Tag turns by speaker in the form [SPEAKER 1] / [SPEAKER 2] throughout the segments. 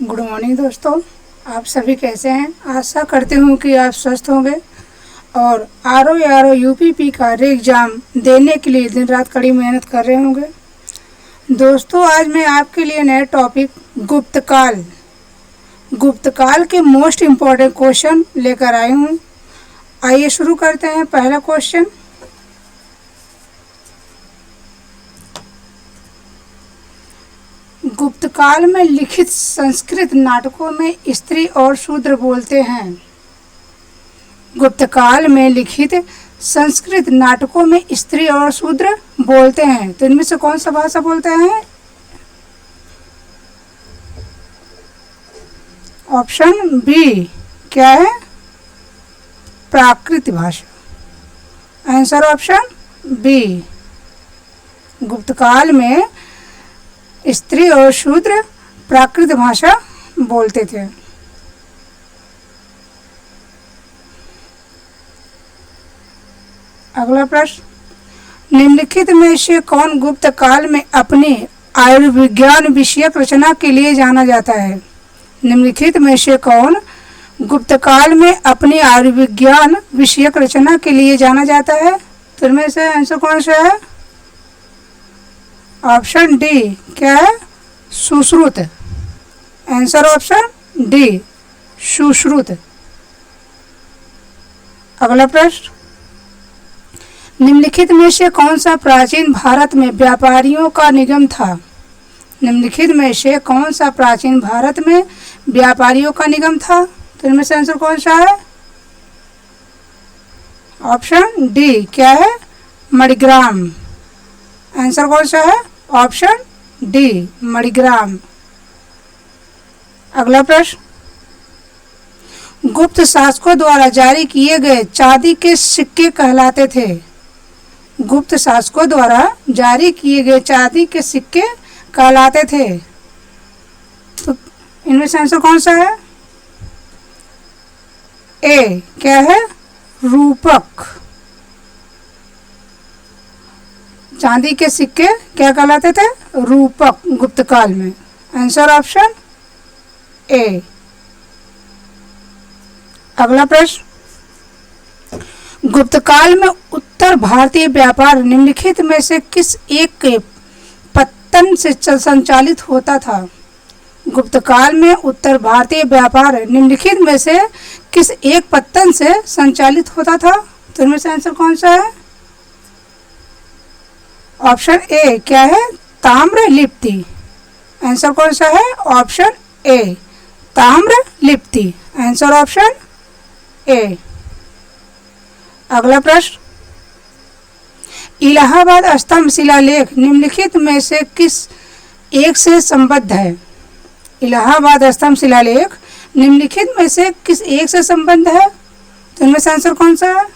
[SPEAKER 1] Good morning दोस्तों, आप सभी कैसे हैं। आशा करती हूँ कि आप स्वस्थ होंगे और आर ओ यूपीपी का एग्ज़ाम देने के लिए दिन रात कड़ी मेहनत कर रहे होंगे। दोस्तों, आज मैं आपके लिए नया टॉपिक गुप्तकाल के मोस्ट इम्पॉर्टेंट क्वेश्चन लेकर आई हूँ। आइए शुरू करते हैं। पहला क्वेश्चन, गुप्तकाल में लिखित संस्कृत नाटकों में स्त्री और शूद्र बोलते हैं। गुप्तकाल में लिखित संस्कृत नाटकों में स्त्री और शूद्र बोलते हैं, तो इनमें से कौन सा भाषा बोलते हैं? ऑप्शन बी क्या है? प्राकृत भाषा। Answer option B. गुप्तकाल में स्त्री और शूद्र प्राकृत भाषा बोलते थे। अगला प्रश्न, निम्नलिखित में से कौन गुप्तकाल में अपनी आयुर्विज्ञान विषयक रचना के लिए जाना जाता है? निम्नलिखित में से कौन गुप्तकाल में अपनी आयुर्विज्ञान विषयक रचना के लिए जाना जाता है? तो इनमें से आंसर कौन सा है? ऑप्शन डी क्या है? Sushruta. Answer option D Sushruta. अगला प्रश्न, निम्नलिखित में से कौन सा प्राचीन भारत में व्यापारियों का निगम था? निम्नलिखित में से कौन सा प्राचीन भारत में व्यापारियों का निगम था? तो इनमें से आंसर कौन सा है? ऑप्शन डी क्या है? मणिग्राम। आंसर कौन सा है? Option D Manigram. अगला प्रश्न, गुप्त शासकों द्वारा जारी किए गए चांदी के सिक्के कहलाते थे। गुप्त शासकों द्वारा जारी किए गए चांदी के सिक्के कहलाते थे, तो इनमें से आंसर कौन सा है? ए क्या है? रूपक। चांदी के सिक्के क्या कहलाते थे? रूपक गुप्तकाल में। Answer option A. अगला प्रश्न, गुप्तकाल में उत्तर भारतीय व्यापार निम्नलिखित में से किस एक के पत्तन से संचालित होता था? गुप्तकाल में उत्तर भारतीय व्यापार निम्नलिखित में से किस एक पत्तन से संचालित होता था? तो इनमें से आंसर कौन सा है? ऑप्शन ए क्या है? ताम्र लिप्ति। आंसर कौन सा है? ऑप्शन ए ताम्र लिप्ति। Answer option A. अगला प्रश्न, इलाहाबाद स्तंभ शिलालेख निम्नलिखित में से किस एक से संबद्ध है? इलाहाबाद स्तंभ शिलालेख निम्नलिखित में से किस एक से संबद्ध है? तो इनमें से आंसर कौन सा है?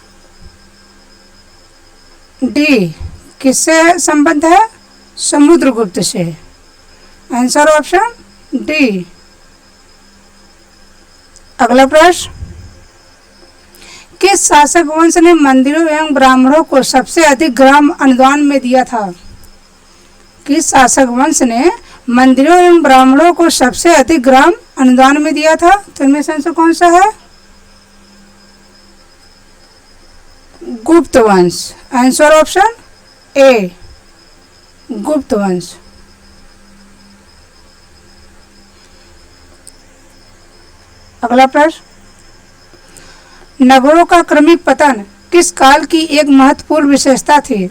[SPEAKER 1] डी किससे संबद्ध है? समुद्रगुप्त से। Answer option D. अगला प्रश्न, किस शासक वंश ने मंदिरों एवं ब्राह्मणों को सबसे अधिक ग्राम अनुदान में दिया था? किस शासक वंश ने मंदिरों एवं ब्राह्मणों को सबसे अधिक ग्राम अनुदान में दिया था? तो इनमें से आंसर कौन सा है? गुप्त वंश। आंसर ऑप्शन ए गुप्त वंश। अगला प्रश्न, नगरों का क्रमिक पतन किस काल की एक महत्वपूर्ण विशेषता थी?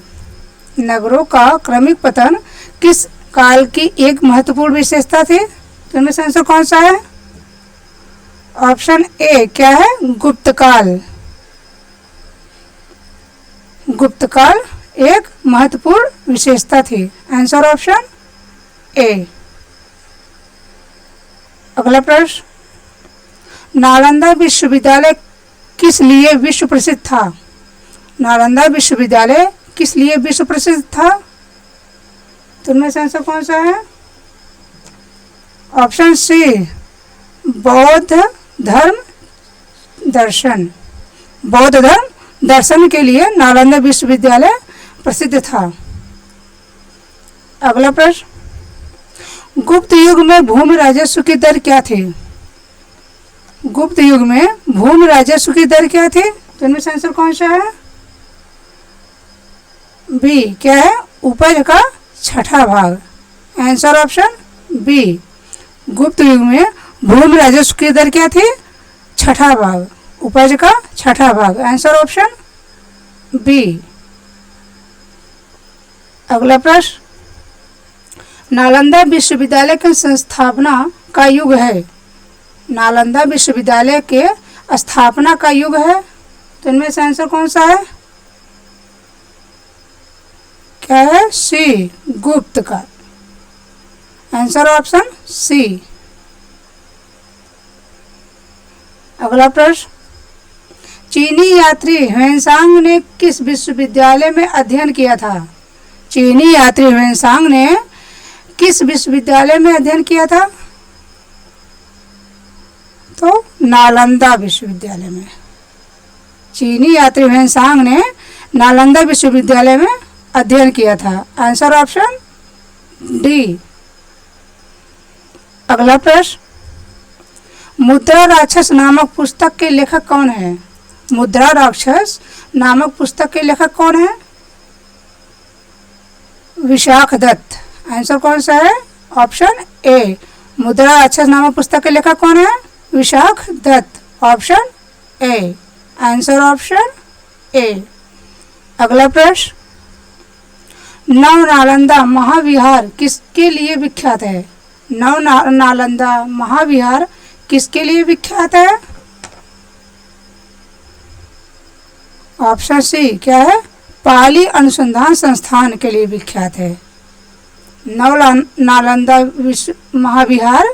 [SPEAKER 1] नगरों का क्रमिक पतन किस काल की एक महत्वपूर्ण विशेषता थी? तो इनमें से आंसर कौन सा है? ऑप्शन ए क्या है? गुप्तकाल। गुप्तकाल एक महत्वपूर्ण विशेषता थी। Answer option A. अगला प्रश्न, नालंदा विश्वविद्यालय किस लिए विश्व प्रसिद्ध था? नालंदा विश्वविद्यालय किस लिए विश्व प्रसिद्ध था? तो इनमें से आंसर कौन सा है? ऑप्शन सी बौद्ध धर्म दर्शन। बौद्ध धर्म दर्शन के लिए नालंदा विश्वविद्यालय प्रसिद्ध था। अगला प्रश्न, गुप्त युग में भूमि राजस्व की दर क्या थी? गुप्त युग में भूमि राजस्व की दर क्या थी? तो इनमें से आंसर कौन सा है? बी। क्या है? उपज का छठा भाग। Answer option B. गुप्त युग में भूमि राजस्व की दर क्या थी? छठा भाग, उपज का छठा भाग। Answer option B. अगला प्रश्न, नालंदा विश्वविद्यालय की संस्थापना का युग है। नालंदा विश्वविद्यालय के स्थापना का युग है। तो इनमें से आंसर कौन सा है? क्या है? सी, गुप्त का। Answer option C. अगला प्रश्न, चीनी यात्री ह्वेनसांग ने किस विश्वविद्यालय में अध्ययन किया था? चीनी यात्री ह्वेनसांग ने किस विश्वविद्यालय में अध्ययन किया था? तो नालंदा विश्वविद्यालय में। चीनी यात्री ह्वेनसांग ने नालंदा विश्वविद्यालय में अध्ययन किया था। Answer option D. अगला प्रश्न, मुद्रा राक्षस नामक पुस्तक के लेखक कौन है? मुद्रा राक्षस नामक पुस्तक के लेखक कौन है? विशाख दत्त। आंसर कौन सा है? Option A. मुद्रा राक्षस नामक पुस्तक के लेखक कौन है? Vishakhadatta. Option A. Answer option A. अगला प्रश्न, नव नालंदा महाविहार किसके लिए विख्यात है? नव नालंदा महाविहार किसके लिए विख्यात है? Option C. क्या है? पाली अनुसंधान संस्थान के लिए विख्यात है। नव नालंदा विश्व महाविहार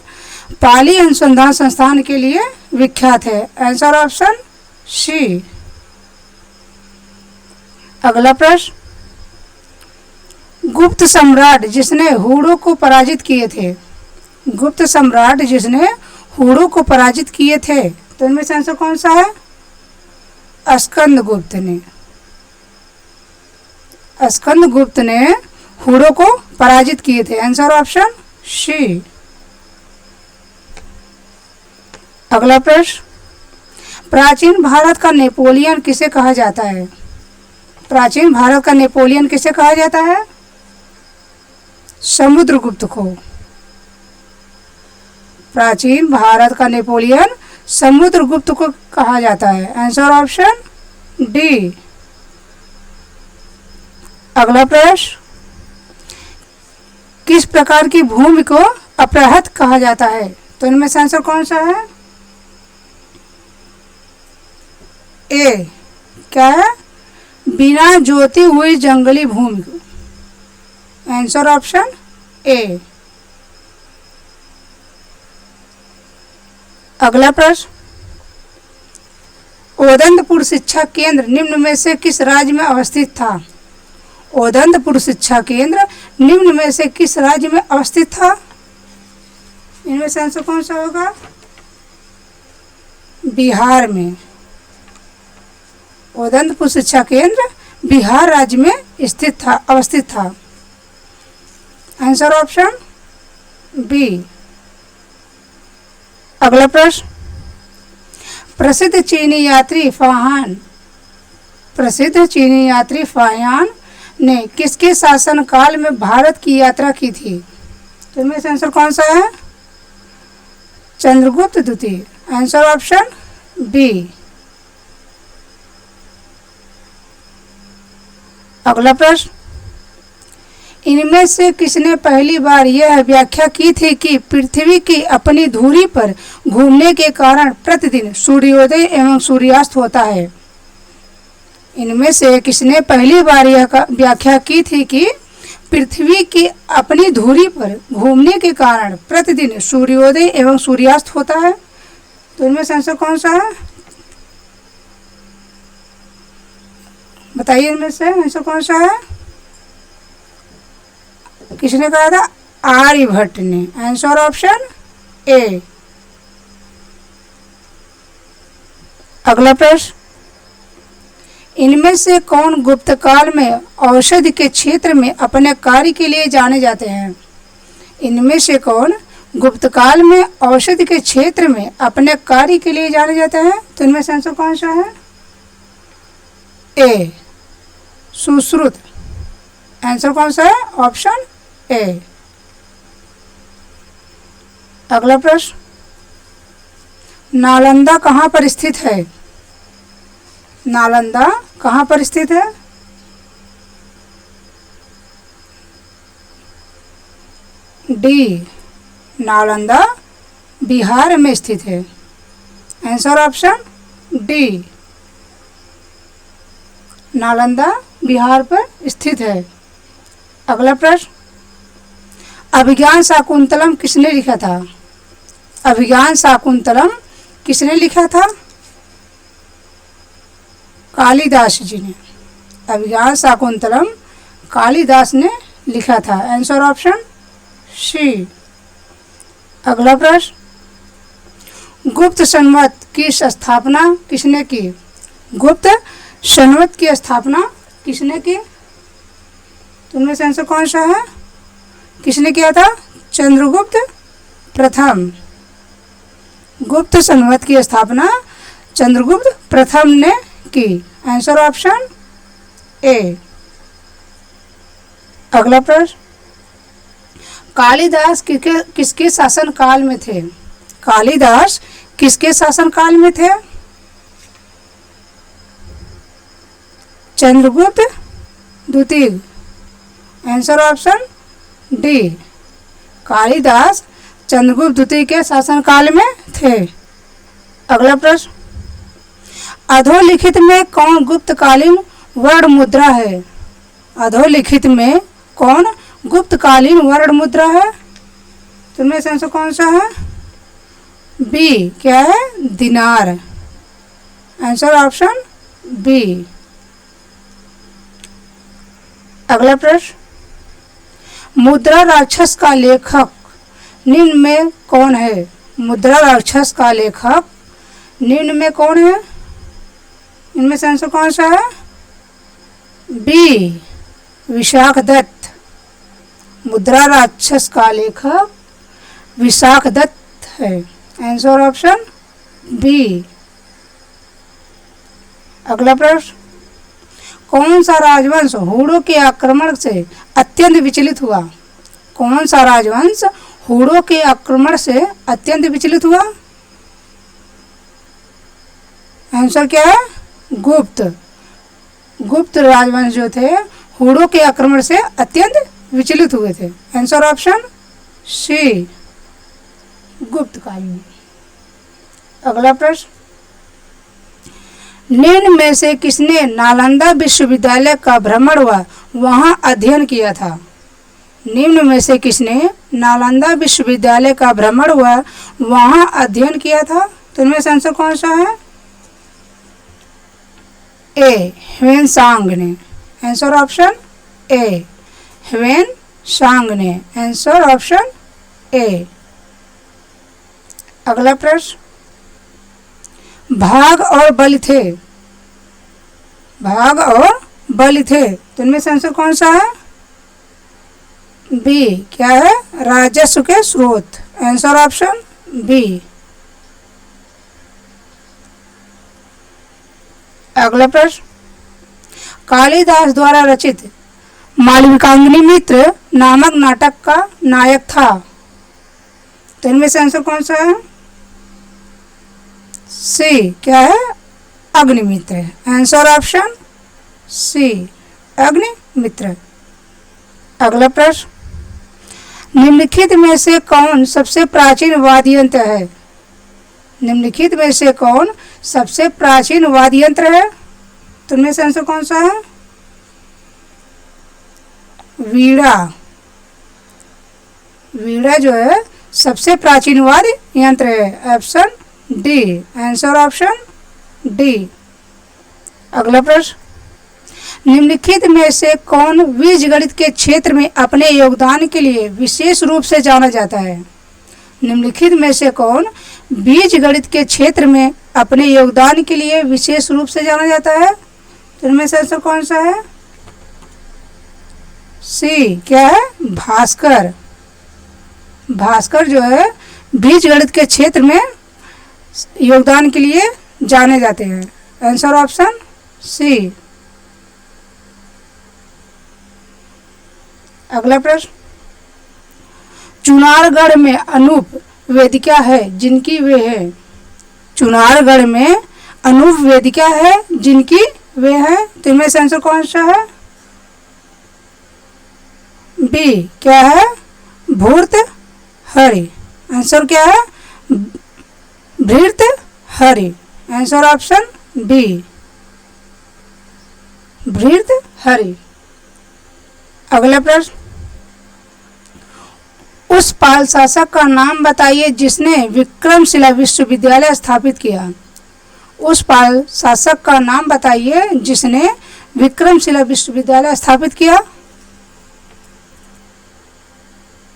[SPEAKER 1] पाली अनुसंधान संस्थान के लिए विख्यात है। Answer option C. अगला प्रश्न, गुप्त सम्राट जिसने हुडों को पराजित किए थे। गुप्त सम्राट जिसने हुडों को पराजित किए थे। तो इनमें से आंसर कौन सा है? स्कंदगुप्त ने। स्कंदगुप्त ने हुडों को पराजित किए थे। Answer option C. अगला प्रश्न, प्राचीन भारत का नेपोलियन किसे कहा जाता है? प्राचीन भारत का नेपोलियन किसे कहा जाता है? समुद्रगुप्त को। प्राचीन भारत का नेपोलियन समुद्रगुप्त को कहा जाता है। Answer option D. अगला प्रश्न, किस प्रकार की भूमि को अपराहत कहा जाता है? तो इनमें से आंसर कौन सा है? ए। क्या है? बिना जोती हुई जंगली भूमि को। Answer option A. अगला प्रश्न, ओदंतपुर शिक्षा केंद्र निम्न में से किस राज्य में अवस्थित था? ओदंतपुर शिक्षा केंद्र निम्न में से किस राज्य में अवस्थित था? इनमें से आंसर कौन सा होगा? बिहार में। ओदंतपुर शिक्षा केंद्र बिहार राज्य में स्थित था, अवस्थित था। Answer option B. अगला प्रश्न, प्रसिद्ध चीनी यात्री फाहियान ने किसके शासनकाल में भारत की यात्रा की थी? तो इनमें से आंसर कौन सा है? चंद्रगुप्त द्वितीय। Answer option B. अगला प्रश्न, इनमें से किसने पहली बार यह व्याख्या की थी कि पृथ्वी की अपनी धुरी पर घूमने के कारण प्रतिदिन सूर्योदय एवं सूर्यास्त होता है? इनमें से किसने पहली बार यह व्याख्या की थी कि पृथ्वी की अपनी धुरी पर घूमने के कारण प्रतिदिन सूर्योदय एवं सूर्यास्त होता है? तो इनमें से आंसर कौन सा है? बताइए, इनमें से आंसर कौन सा है? किसने कहा था? आर्यभट्ट ने। Answer option A. अगला प्रश्न, इनमें से कौन गुप्त काल में औषधि के क्षेत्र में अपने कार्य के लिए जाने जाते हैं? इनमें से कौन गुप्तकाल में औषधि के क्षेत्र में अपने कार्य के लिए जाने जाते हैं? तो इनमें से आंसर कौन सा है? ए सुश्रुत। आंसर कौन सा है? Option A. अगला प्रश्न, नालंदा कहाँ पर स्थित है? नालंदा कहाँ पर स्थित है? डी नालंदा बिहार में स्थित है। Answer option D, Nalanda Bihar पर स्थित है। अगला प्रश्न, अभिज्ञान शाकुंतलम किसने लिखा था? अभिज्ञान शाकुंतलम किसने लिखा था? कालिदास जी ने। अभिज्ञान शाकुंतलम कालिदास ने लिखा था। Answer option C. अगला प्रश्न, गुप्त संवत की स्थापना किसने की? गुप्त संवत की स्थापना किसने की? तुमने से आंसर कौन सा है? किसने किया था? चंद्रगुप्त प्रथम। गुप्त संवत की स्थापना चंद्रगुप्त प्रथम ने की। Answer option A. अगला प्रश्न, कालिदास किसके शासन काल में थे? कालिदास किसके शासन काल में थे? चंद्रगुप्त द्वितीय। Answer option D, Kalidas Chandragupta द्वितीय के शासन काल में थे। अगला प्रश्न, अधोलिखित में कौन गुप्तकालीन वर्ण मुद्रा है? अधोलिखित में कौन गुप्तकालीन वर्ण मुद्रा है? तुमने से आंसर कौन सा है? बी, क्या है? दिनार। Answer option B. अगला प्रश्न, मुद्रा राक्षस का लेखक निम्न में कौन है? मुद्रा राक्षस का लेखक निम्न में कौन है? इनमें से आंसर कौन सा है? बी, विशाखदत्त। मुद्रा राक्षस का लेखक विशाखदत्त है। Answer option B. अगला प्रश्न, कौन सा राजवंश हूणों के आक्रमण से अत्यंत विचलित हुआ? कौन सा राजवंश हूणों के आक्रमण से अत्यंत विचलित हुआ? आंसर क्या है? गुप्त। गुप्त राजवंश जो थे हूणों के आक्रमण से अत्यंत विचलित हुए थे। आंसर ऑप्शन सी, गुप्तकालीन। अगला प्रश्न, निम्न में से किसने नालंदा विश्वविद्यालय का भ्रमण व वहां अध्ययन किया था? निम्न में से किसने नालंदा विश्वविद्यालय का भ्रमण व वहां अध्ययन किया था? तो इनमें से आंसर कौन सा है? ए, ह्वेन-सांग ने। आंसर ऑप्शन ए, ह्वेन-सांग ने। Answer option A. अगला प्रश्न, भाग और बल थे। भाग और बल थे, तो इनमें से आंसर कौन सा है? बी, क्या है? राजस्व के स्रोत। Answer option B. अगला प्रश्न, कालिदास द्वारा रचित मालविकाग्नि मित्र नामक नाटक का नायक था। तो इनमें से आंसर कौन सा है? सी, क्या है? Agnimitra. Answer option C, Agnimitra. अगला प्रश्न, निम्नलिखित में से कौन सबसे प्राचीन वाद्य यंत्र है? निम्नलिखित में से कौन सबसे प्राचीन वाद्य यंत्र है? तो इनमें से आंसर कौन सा है? वीणा। वीणा जो है सबसे प्राचीन वाद्य यंत्र है। Option D. Answer option D. अगला प्रश्न, निम्नलिखित में से कौन बीजगणित के क्षेत्र में अपने योगदान के लिए विशेष रूप से जाना जाता है? निम्नलिखित में से कौन बीजगणित के क्षेत्र में अपने योगदान के लिए विशेष रूप से जाना जाता है? तो इनमें से आंसर कौन सा है? सी, क्या है? भास्कर। भास्कर जो है बीजगणित के क्षेत्र में योगदान के लिए जाने जाते हैं। Answer option C. अगला प्रश्न, चुनारगढ़ में अनूप वेदिका है जिनकी वे है। चुनारगढ़ में अनूप वेदिका है जिनकी वे है, तो इनमें से आंसर कौन सा है? बी। क्या है? भर्तृहरि। आंसर क्या है? Bhartrihari. Answer option B, Bhartrihari. अगला प्रश्न, उस पाल शासक का नाम बताइए जिसने विक्रमशिला विश्वविद्यालय स्थापित किया। उस पाल शासक का नाम बताइए जिसने विक्रमशिला विश्वविद्यालय स्थापित किया।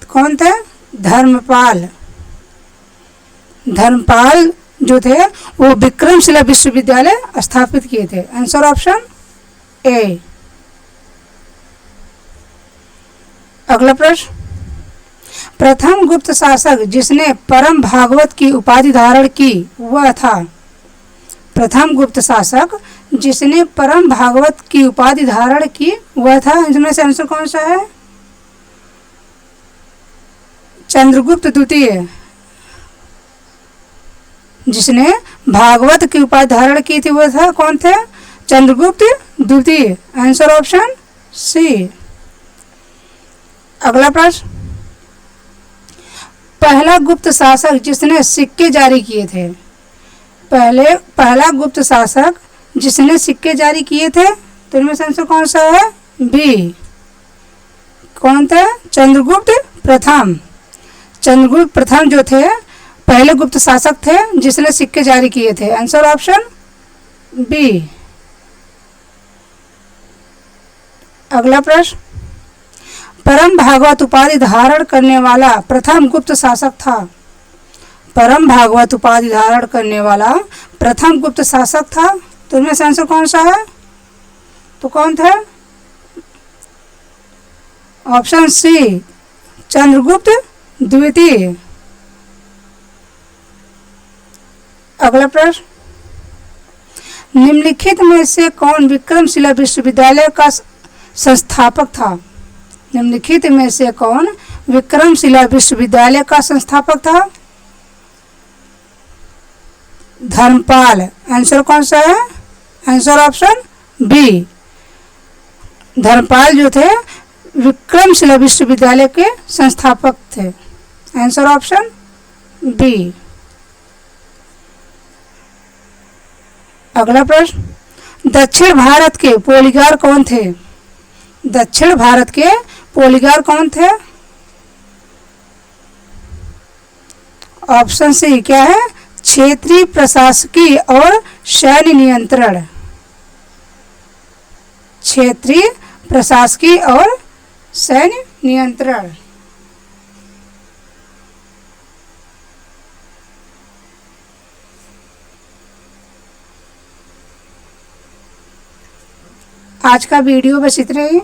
[SPEAKER 1] कौन थे? धर्मपाल। धर्मपाल जो थे वो विक्रमशिला विश्वविद्यालय स्थापित किए थे। Answer option A. अगला प्रश्न, प्रथम गुप्त शासक जिसने परम भागवत की उपाधि धारण की वह था। प्रथम गुप्त शासक जिसने परम भागवत की उपाधि धारण की वह था, इनमें से आंसर कौन सा है? चंद्रगुप्त द्वितीय। जिसने भागवत की उपाधि धारण की थी वह था, कौन थे? चंद्रगुप्त द्वितीय। Answer option C. अगला प्रश्न, पहला गुप्त शासक जिसने सिक्के जारी किए थे। पहला गुप्त शासक जिसने सिक्के जारी किए थे, तो इनमें से आंसर कौन सा है? बी। कौन थे? चंद्रगुप्त प्रथम। चंद्रगुप्त प्रथम जो थे पहले गुप्त शासक थे जिसने सिक्के जारी किए थे। Answer option B. अगला प्रश्न, परम भागवत उपाधि धारण करने वाला प्रथम गुप्त शासक था। परम भागवत उपाधि धारण करने वाला प्रथम गुप्त शासक था, तो इनमें से आंसर कौन सा है? तो कौन था? ऑप्शन सी, चंद्रगुप्त द्वितीय। अगला प्रश्न, निम्नलिखित में से कौन विक्रमशिला विश्वविद्यालय का संस्थापक था। निम्नलिखित में से कौन विक्रमशिला विश्वविद्यालय का संस्थापक था? धर्मपाल। आंसर कौन सा है? Answer option B. धर्मपाल जो थे विक्रमशिला विश्वविद्यालय के संस्थापक थे। Answer option B. अगला प्रश्न, दक्षिण भारत के पोलिगार कौन थे। दक्षिण भारत के पोलिगार कौन थे? ऑप्शन सी क्या है? क्षेत्रीय प्रशासकीय और सैन्य नियंत्रण। क्षेत्रीय प्रशासकीय और सैन्य नियंत्रण। आज का वीडियो बस इतना ही।